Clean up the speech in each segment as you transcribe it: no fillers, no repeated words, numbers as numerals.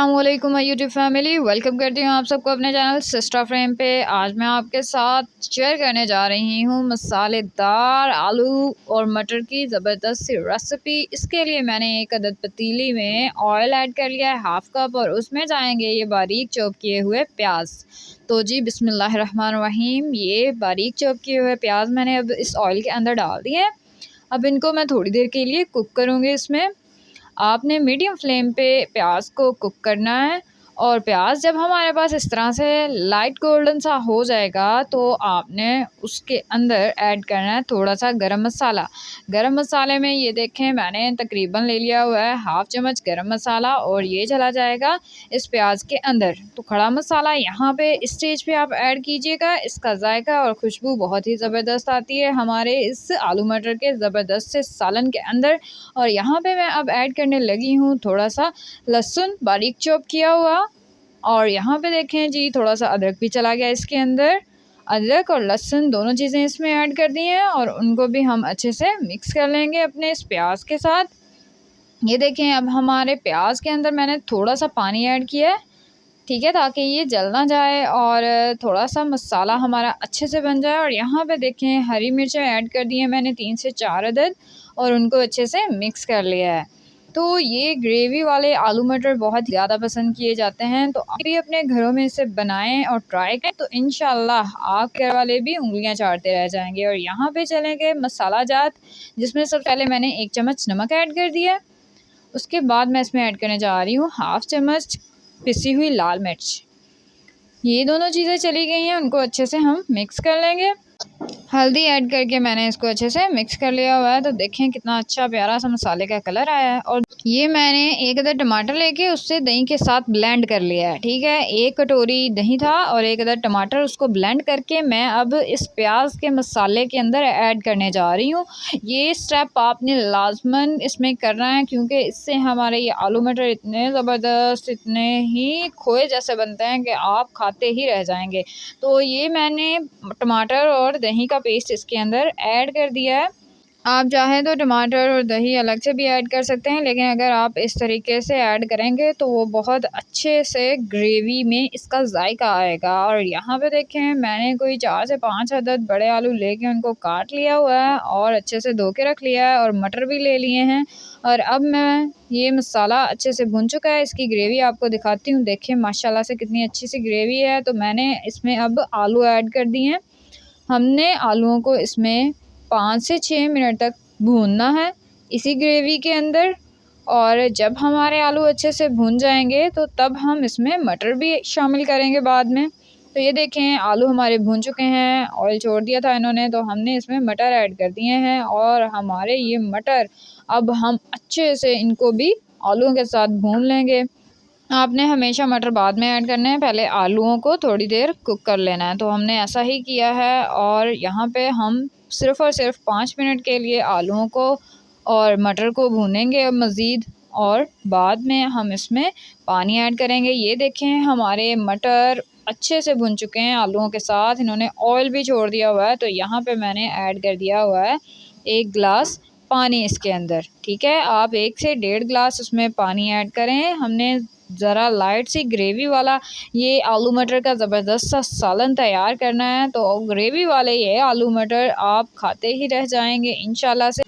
अस्सलाम वालेकुम YouTube family, welcome करती हूँ आप सबको अपने चैनल सिस्टर फ्रेम पे। आज मैं आपके साथ शेयर करने जा रही हूँ मसालेदार आलू और मटर की ज़बरदस्त सी रेसिपी। इसके लिए मैंने एक अदद पतीली में ऑयल ऐड कर लिया है 1/2 कप, और उसमें जाएंगे ये बारीक चॉप किए हुए प्याज। तो जी बिस्मिल्लाहिर्रहमानिर्रहीम, ये बारीक चॉप किए हुए प्याज मैंने अब इस ऑयल के अंदर डाल दिए हैं। अब इनको मैं थोड़ी देर के लिए कुक करूँगी। इसमें आपने मीडियम फ्लेम पे प्याज को कुक करना है, और प्याज जब हमारे पास इस तरह से लाइट गोल्डन सा हो जाएगा तो आपने उसके अंदर ऐड करना है थोड़ा सा गरम मसाला। गरम मसाले में ये देखें मैंने तकरीबन ले लिया हुआ है 1/2 चम्मच गरम मसाला, और ये चला जाएगा इस प्याज के अंदर। तो खड़ा मसाला यहाँ पे इस स्टेज पे आप ऐड कीजिएगा, इसका जायका और खुशबू बहुत ही ज़बरदस्त आती है हमारे इस आलू मटर के ज़बरदस्त से सालन के अंदर। और यहाँ पे मैं अब ऐड करने लगी हूँ थोड़ा सा लहसुन बारीक चॉप किया हुआ, और यहाँ पे देखें जी थोड़ा सा अदरक भी चला गया इसके अंदर। अदरक और लहसुन दोनों चीज़ें इसमें ऐड कर दी हैं, और उनको भी हम अच्छे से मिक्स कर लेंगे अपने इस प्याज के साथ। ये देखें अब हमारे प्याज के अंदर मैंने थोड़ा सा पानी ऐड किया है, ठीक है, ताकि ये जल ना जाए और थोड़ा सा मसाला हमारा अच्छे से बन जाए। और यहाँ पे देखें हरी मिर्चें ऐड कर दी हैं मैंने 3 से 4 अदद, और उनको अच्छे से मिक्स कर लिया है। तो ये ग्रेवी वाले आलू मटर बहुत ज़्यादा पसंद किए जाते हैं, तो आप भी अपने घरों में इसे बनाएं और ट्राई करें, तो इंशाल्लाह आपके घर वाले भी उंगलियां चाटते रह जाएंगे। और यहाँ पे चलेंगे मसाला जात, जिसमें सबसे पहले मैंने 1 चम्मच नमक ऐड कर दिया। उसके बाद मैं इसमें ऐड करने जा रही हूँ 1/2 चम्मच पिसी हुई लाल मिर्च। ये दोनों चीज़ें चली गई हैं, उनको अच्छे से हम मिक्स कर लेंगे। हल्दी ऐड करके मैंने इसको अच्छे से मिक्स कर लिया हुआ है। तो देखें कितना अच्छा प्यारा सा मसाले का कलर आया है। और ये मैंने एक अदर टमाटर लेके उससे दही के साथ ब्लेंड कर लिया है, ठीक है। 1 कटोरी दही था और 1 अदर टमाटर, उसको ब्लेंड करके मैं अब इस प्याज के मसाले के अंदर ऐड करने जा रही हूँ। ये स्टेप आपने लाजमन इसमें करना है, क्योंकि इससे हमारे ये आलू मटर इतने ज़बरदस्त, इतने ही खोए जैसे बनते हैं कि आप खाते ही रह जाएंगे। तो ये मैंने टमाटर और दही का पेस्ट इसके अंदर ऐड कर दिया है। आप चाहें तो टमाटर और दही अलग से भी ऐड कर सकते हैं, लेकिन अगर आप इस तरीके से ऐड करेंगे तो वो बहुत अच्छे से ग्रेवी में इसका जायका आएगा। और यहाँ पे देखें मैंने कोई 4 से 5 अदद बड़े आलू लेके उनको काट लिया हुआ है और अच्छे से धो के रख लिया है, और मटर भी ले लिए हैं। और अब मैं ये मसाला अच्छे से भुन चुका है, इसकी ग्रेवी आपको दिखाती हूँ। देखें माशाल्लाह से कितनी अच्छी सी ग्रेवी है। तो मैंने इसमें अब आलू ऐड कर दिए हैं। हमने आलूओं को इसमें 5 से 6 मिनट तक भूनना है इसी ग्रेवी के अंदर। और जब हमारे आलू अच्छे से भून जाएंगे तो तब हम इसमें मटर भी शामिल करेंगे बाद में। तो ये देखें आलू हमारे भून चुके हैं, ऑयल छोड़ दिया था इन्होंने, तो हमने इसमें मटर ऐड कर दिए हैं। और हमारे ये मटर अब हम अच्छे से इनको भी आलूओं के साथ भून लेंगे। आपने हमेशा मटर बाद में ऐड करने हैं, पहले आलूओं को थोड़ी देर कुक कर लेना है। तो हमने ऐसा ही किया है, और यहाँ पे हम सिर्फ़ और सिर्फ 5 मिनट के लिए आलूओं को और मटर को भूनेंगे मज़ीद, और बाद में हम इसमें पानी ऐड करेंगे। ये देखें हमारे मटर अच्छे से भुन चुके हैं आलूओं के साथ, इन्होंने ऑयल भी छोड़ दिया हुआ है। तो यहाँ पे मैंने ऐड कर दिया हुआ है 1 गिलास पानी इसके अंदर, ठीक है। आप 1 से 1.5 गिलास उसमें पानी ऐड करें। हमने ज़रा लाइट सी ग्रेवी वाला ये आलू मटर का ज़बरदस्त सा सालन तैयार करना है। तो ग्रेवी वाले ये आलू मटर आप खाते ही रह जाएंगे इंशाल्लाह से।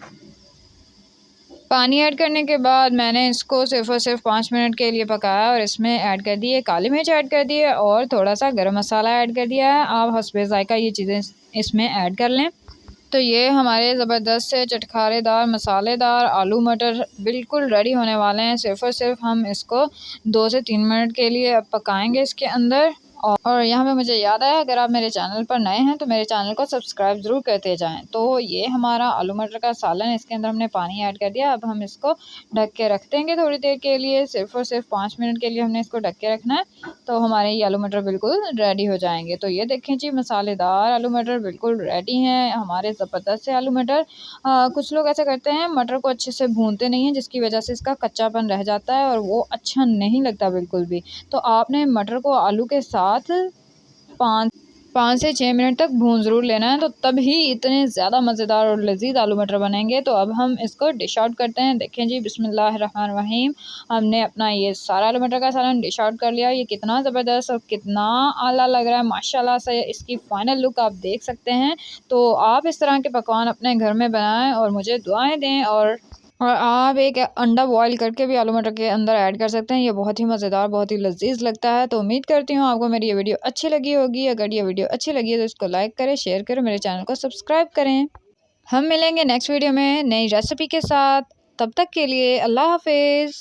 पानी ऐड करने के बाद मैंने इसको सिर्फ़ और सिर्फ 5 मिनट के लिए पकाया, और इसमें ऐड कर दिए काली मिर्च ऐड कर दिए, और थोड़ा सा गरम मसाला ऐड कर दिया है। आप हस्बे ज़ायका ये चीज़ें इसमें ऐड कर लें। तो ये हमारे ज़बरदस्त से चटखारेदार मसालेदार आलू मटर बिल्कुल रेडी होने वाले हैं। सिर्फ़ और सिर्फ हम इसको 2 से 3 मिनट के लिए अब पकाएंगे इसके अंदर। और यहाँ पे मुझे याद आया, अगर आप मेरे चैनल पर नए हैं तो मेरे चैनल को सब्सक्राइब ज़रूर करते जाएं। तो ये हमारा आलू मटर का सालन, इसके अंदर हमने पानी ऐड कर दिया। अब हम इसको ढक के रख देंगे थोड़ी देर के लिए, सिर्फ़ और सिर्फ 5 मिनट के लिए हमने इसको ढक के रखना है। तो हमारे ये आलू मटर बिल्कुल रेडी हो जाएंगे। तो ये देखें जी मसालेदार आलू मटर बिल्कुल रेडी हैं हमारे ज़बरदस्त से आलू मटर। कुछ लोग ऐसा करते हैं मटर को अच्छे से भूनते नहीं हैं, जिसकी वजह से इसका कच्चापन रह जाता है और वो अच्छा नहीं लगता बिल्कुल भी। तो आपने मटर को आलू के साथ 5 5 से 6 मिनट तक भून ज़रूर लेना है, तो तभी इतने ज़्यादा मज़ेदार और लज़ीज़ आलू मटर बनेंगे। तो अब हम इसको डिश आउट करते हैं। देखें जी, बिस्मिल्लाहिर्रहमानिर्रहीम, हमने अपना ये सारा आलू मटर का सालन डिश आउट कर लिया। ये कितना ज़बरदस्त और कितना आला लग रहा है माशाल्लाह से। इसकी फ़ाइनल लुक आप देख सकते हैं। तो आप इस तरह के पकवान अपने घर में बनाएँ और मुझे दुआएँ दें। और आप एक अंडा बॉयल करके भी आलू मटर के अंदर ऐड कर सकते हैं। ये बहुत ही मज़ेदार, बहुत ही लज़ीज़ लगता है। तो उम्मीद करती हूँ आपको मेरी ये वीडियो अच्छी लगी होगी। अगर ये वीडियो अच्छी लगी है तो इसको लाइक करें, शेयर करें, मेरे चैनल को सब्सक्राइब करें। हम मिलेंगे नेक्स्ट वीडियो में नई रेसिपी के साथ। तब तक के लिए अल्लाह हाफ़िज़।